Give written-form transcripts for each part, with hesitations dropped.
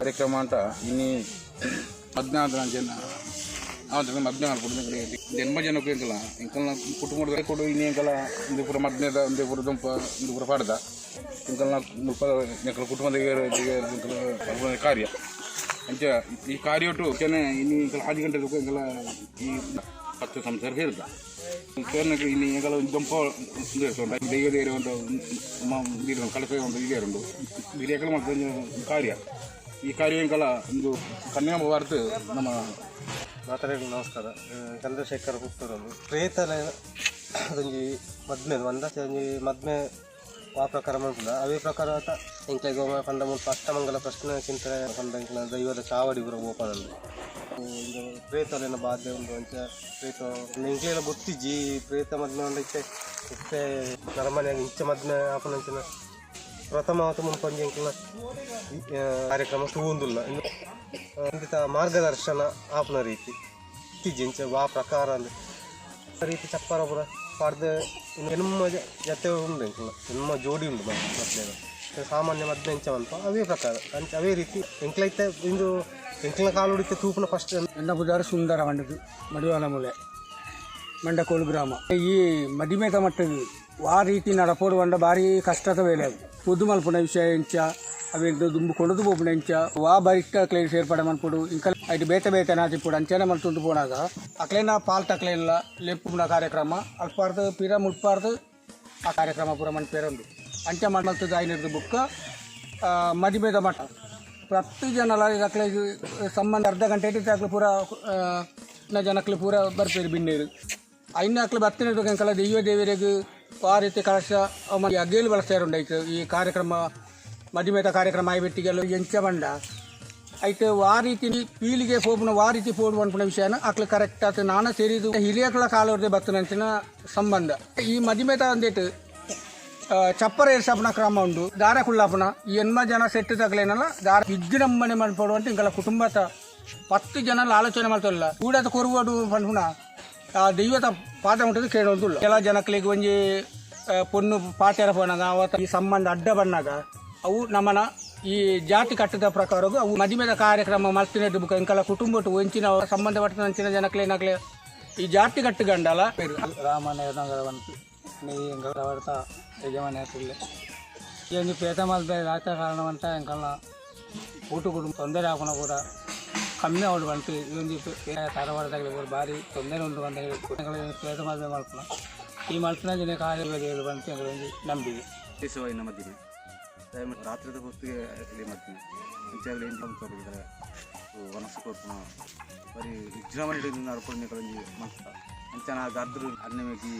ಕಾರ್ಯಕ್ರಮ ಅಂತ ಇನ್ನಿ ಮಧ್ಯಾಹ್ನ ಜನ ಮಧ್ಯಾಹ್ನ ಕೊಡ್ತೀನಿ ಜನ್ಮ ಜನಕ್ಕೂ ಇಂಕಲ್ಲ ಇಂಕಲ್ನ ಕುಟುಂಬದ ಕೊಡು ಇನ್ನೇ ಇಂಕಲ್ಲ ಒಂದು ಪೂರ ಮಧ್ಯಾಹ್ನದ ಒಂದು ಪೂರ ದುಂಪ ಒಂದು ಪೂರ ಪಾಡ್ದ ಇಂಕಲ್ನ ಇಂಕಲ ಕುಟುಂಬದ ಕಾರ್ಯ ಅಂಚ ಈ ಕಾರ್ಯ ಒಟ್ಟು ಕೆನೆ ಇನ್ನು ಇಂಕಲ 5 ಗಂಟೆ ಇಂಕಲ ಈ 10 ಸಂಸಾರ ಸೇರ್ದ ಕೇರಳಕ್ಕೆ ಇಲ್ಲಿ ಇಂಕಲ ದುಂಪ ದೈವದೇರ ಒಂದು ಕಳಸ ಒಂದು ಇದೇರುಂಡು ಹಿರಿಯಕಲ ಮಾಡ್ತಾ ಕಾರ್ಯ ಈ ಕಾರ್ಯ ಇಂಕಲ ಒಂದು ಕನ್ಯಾಮ ವಾರ್ತೆ ನಮ್ಮ ಮಾತಾಡಲು ನಮಸ್ಕಾರ. ಚಂದ್ರಶೇಖರ್ ಪುತ್ತೂರನ್ನು ಪ್ರೇತಲ ಅದೊಂದು ಮದ್ಮೇದು ಒಂದ ಮದ್ಮೆ ಆ ಪ್ರಕಾರ ಮಾಡ್ಕೊಂಡ ಅವೇ ಪ್ರಕಾರ ಇಂಕ್ಲೆ ಗೋಮ ಪಂಡ ಮುಲ್ಪ ಅಷ್ಟಮಂಗಲ ಪ್ರಶ್ನೆ ಚಿಂತನೆ ಪಂಡ ಇಂಕ್ಲ ದೈವದ ಚಾವಡಿ ಬರೋ ಓಪನಲ್ಲಿ ಒಂದು ಪ್ರೇತಲೇನ ಬಾಧ್ಯ ಒಂದು ಅಂಚ ಪ್ರೇತ ಇಂಕ್ಲೆಲ್ಲ ಗೊತ್ತಿಜ್ಜಿ ಪ್ರೇತ ಮದ್ಮೆ ಒಂದು ಇತ್ತೆ ನರಮನೆಯಾಗ ಇಂಚ ಮದ್ಮೆ ಆಪನಂಚಿನ ಪ್ರಥಮ ಮುನ್ಪಂಜಿ ಇಂಕ್ಲ ಕಾರ್ಯಕ್ರಮ ತೂಂದಿಲ್ಲ ಇಂಥ ಮಾರ್ಗದರ್ಶನ ಆಪನ ರೀತಿ ಇತ್ತೀಜಿಂಚ ಆ ಪ್ರಕಾರ ಅಂದ್ರೆ ರೀತಿ ಚಪ್ಪರ ಪುರ ಪಾಡ್ದು ಎನ್ಮ ಜತೆ ಉಂಡು ಇಂಕ್ಲ ಎನ್ಮ ಜೋಡಿ ಉಂಡು ಮತ್ತೆ ಸಾಮಾನ್ಯ ಮದ್ದೆ ಇಂಚವಂತ ಅವೇ ಪ್ರಕಾರ ಅಂಚ ಅವೇ ರೀತಿ ಎಂಕ್ಲೈತೆ ಇಂದು ಎಂಕ್ಲ ಕಾಲು ಹೊಡಿತೆ ತೂಪನ ಫಸ್ಟ್ ಎಂಡ ಬುಧಾರ ಸುಂದರ ಮಂಡದು ಮಡಿವಾಲ ಮೂಲೆ ಮಂಡಕೋಳು ಗ್ರಾಮ ಈ ಮದಿಮೇತ ಮಟ್ಟದು ಆ ರೀತಿ ನಡಪೋಡು ಬಂಡ ಭಾರಿ ಕಷ್ಟದ ವೇಳೆ ಅದು పొద్దు మలుపున విషయించ అవి దుమ్ము కొడుతు పోపునంచ వా బరిష్ట క్లైన్ ఏర్పడ మనప్పుడు ఇంకా అది బేత బేతనాది ఇప్పుడు అంచనా మన తుంటు పోనాక అక్లైన పాల్ట అక్లైన్ల లేపున కార్ಯಕ್ರಮ ಅಲ್ಪಾರ್ದು ಪಿರ ಮುಟ್ಪಾರ್ದು ಆ ಕಾರ್ಯಕ್ರಮ ಪೂರ మన పేరుంది ಅಂಚೆ ಮಲ್ತದ ಐನರ್ದು ಬುಕ್ಕ ಮದಿಮೇದ ಮಠ ಪ್ರತಿ ಜನಲ ಅಕ್ಲೆ ಸಂಬಂಧ ಅರ್ಧ ಗಂಟೆ ಇಟ್ಟು ಪೂರ ಜನಕ್ಲೆ ಪೂರ ಬರ್ಪೇರು ಬಿನ್ನೇರು ಐನ ಅಕ್ಲೆ ಬತ್ತಿನ ಅಂಕಲ ದೈವ ದೇವರಿಗೆ ಆ ರೀತಿ ಕಳಶ ಅಗೇಲು ಬಳಸ್ತಾರುಂಡಾಯ್ತು ಈ ಕಾರ್ಯಕ್ರಮ ಮದಿಮೇತ ಕಾರ್ಯಕ್ರಮ ಆಯ್ಬಿಟ್ಟಿಗೆಲ್ಲ ಎಂಚ ಬಂಡ అయితే ఆ ರೀತಿ పీలిగే పోపున ఆ ರೀತಿ పోడు అనుకునే విషయాన్ని అట్లా కరెక్ట్ అది నాన్న తెలీదు ಹಿರಿಯಕಳ ಕಾಲವರ್ದೆ ಬರ್ತನಂಚಿನ ಸಂಬಂಧ ಈ ಮದಿಮೇತ ಅಂದೇಟು ಚಪ್ಪರ ಏರ್ಸಪ್ಪನ ಕ್ರಮ ಉಂಡು ದಾರ ಕುಳ್ಳಾಪನ ಈ 8 ಜನ ಸೆಟ್ ತಗಲೇನಲ್ಲ ದಾರ ವಿಜೃಂಭಣೆ ಮಾಡ್ಪಡು ಅಂತ ಇಂಕಲ ಕುಟುಂಬದ 10 ಜನ ಆಲೋಚನೆ ಮಾಡ್ತಾರಲ್ಲ ಕೂಡದ ಕೊರುವಡು ಪಂಡುನ ಆ ದೈವದ ಪಾದ ఉంటుంది ಕೇಳೋದಿಲ್ಲ ಎಲ್ಲ ಜನಕ್ಲಿಗೆ ಒಂಜಿ ಪೊನ್ನು ಪಾತೆರ ಪೋನಾಗ ಅವತ್ತ ಈ ಸಂಬಂಧ ಅಡ್ಡ ಬಣ್ಣಾಗ ಅವು ನಮ್ಮನ ಈ ಜಾತಿ ಕಟ್ಟದ ಪ್ರಕಾರ ಅವು ಮದಿಮೆದ ಕಾರ್ಯಕ್ರಮ ಮಲ್ತಿನ ಬುಕ್ ಇಂಕಲ ಕುಟುಂಬಟ್ಟು ಒಂಚಿನ ಸಂಬಂಧಪಟ್ಟ ಅಂಚಿನ ಜನಕ್ಲೇನಾಗ್ಲೇ ಈ ಜಾತಿ ಕಟ್ಟು ಗಂಡಲ రామనే నగరవంతు నీ ఇంకా పడతా యజమాని అట్లే ఏంది పేద మల్పే రాత కారణం అంటే ఇంకా ఊటు కుటుంబం తొందర రాకుండా కూడా ಕಮ್ಮಿ ಅವ್ರು ಬಂತು ಇದೊಂದು ತರವಾರದಾಗಲಿ ಭಾರಿ ತೊಂದರೆ ಉಂಟು ಬಂದ ಪೇದ ಮದುವೆ ಮಲ್ಪನ ಈ ಮಲ್ಪನ ದಿನ ಕಾರ್ಯಗಳು ಬಂತು ಒಂದು ನಂಬಿದೆ ವಿಶೇಷವಾಗಿ ಮದ್ದಿನ ರಾತ್ರಿದ ಹೊತ್ತಿಗೆ ಇಲ್ಲಿ ಮದ್ದಿನ ಇಂಚಾಗಲಿ ಏನು ತೋರಿದ್ರೆ ವನಸ್ಸು ಕೊರ್ಪುನ ಬರೀ ವಿಜೃಂಭಣೆ ನಡ್ಕೊಂಡು ಮಸ್ತ ಅಂಚನ ಗದ್ರು ಅನ್ನಮೇಕಿ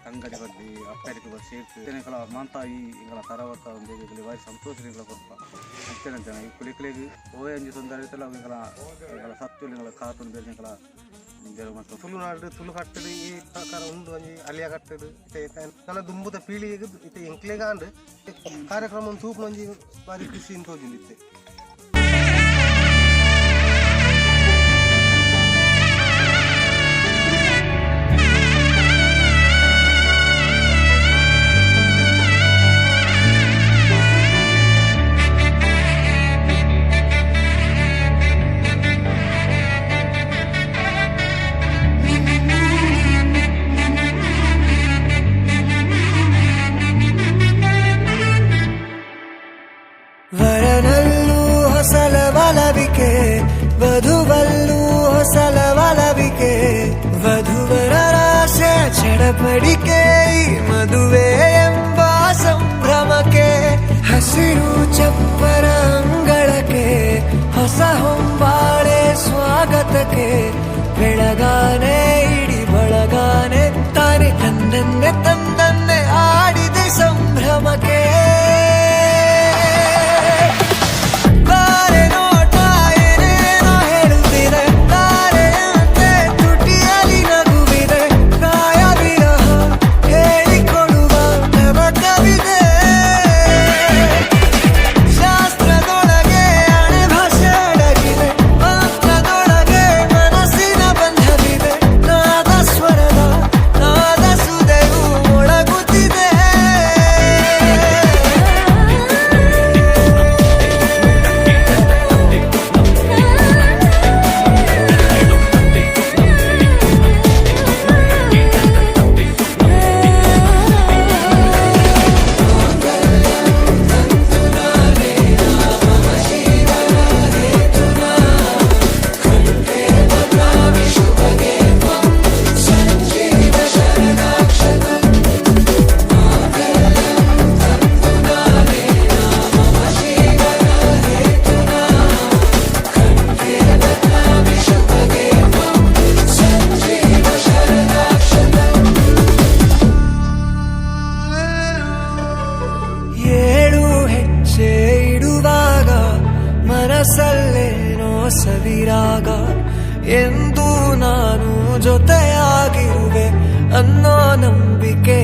ಕಂಗಡಿ ಬದ್ದಿ ಅಪ್ಪಾರಿಗೆ ಬರ್ ಸೇರ್ತು ಕಲ ಮಂತ ಈ ಇಂಗಳ ತರವತ್ತ ಒಂದು ಭಾರಿ ಸಂತೋಷಗಳ ಕೊರ್ಪ ಅಂಚನ ಈ ಕುಲಿಕಲಿಗೆ ಓಯ್ ಅಂಜಿ ತೊಂದರೆ ಇರ್ತಲ್ಲ ಇಂಗಳ ಸತ್ತು ಇಂಗಳ ಕಾತು ಬೇರೆ ಮತ್ತು ತುಳು ನಾಡು ತುಳು ಕಟ್ಟದು ಈ ಪ್ರಕಾರ ಉಂಡು ಒಂಜಿ ಅಲಿಯ ಕಟ್ಟದು ನನ್ನ ದುಂಬುದ ಪೀಳಿಗೆಗೆ ಇತ್ತೆ ಎಂಕ್ಲೆಗಾಂಡು ಕಾರ್ಯಕ್ರಮ ತೂಪು ಒಂಜಿ ಭಾರಿ ಖುಷಿ ಅಂತ ತೋಜಿಂದಿತ್ತೆ. ವರನಲ್ಲೂ ಹೊಸಲ ಬಲವಿಕೆ ವಧುವಲ್ಲೂ ಹೊಸಲ ಬಲವಿಕೆ ವಧುವರರ ಆಸೆ ಚಡಪಡಿಕೆ ಈ ಮದುವೆ ಎಂಬ ಸಂಭ್ರಮಕ್ಕೆ ಹಸಿರು ಚಪ್ಪರ ಅಂಗಳಕ್ಕೆ ಹೊಸ ಹೊಂಬಾಳೆ ಸ್ವಾಗತಕ್ಕೆ ಬೆಳಗಾನೆ ಇಡಿ ಬಳಗಾನೆ ತಾನೆ ತನ್ನನ್ನೇ ತಂದನ್ನೇ ಆಡಿದೆ ಸಂಭ್ರಮಕ್ಕೆ ಬಂಧವಿದೆ ಕಿವಿಯಲ್ಲೇನೋ ಸವಿರಾಗ ಎಂದು ನಾನು ಜೊತೆಯಾಗಿರುವೆ ಅನ್ನೋ ನಂಬಿಕೆ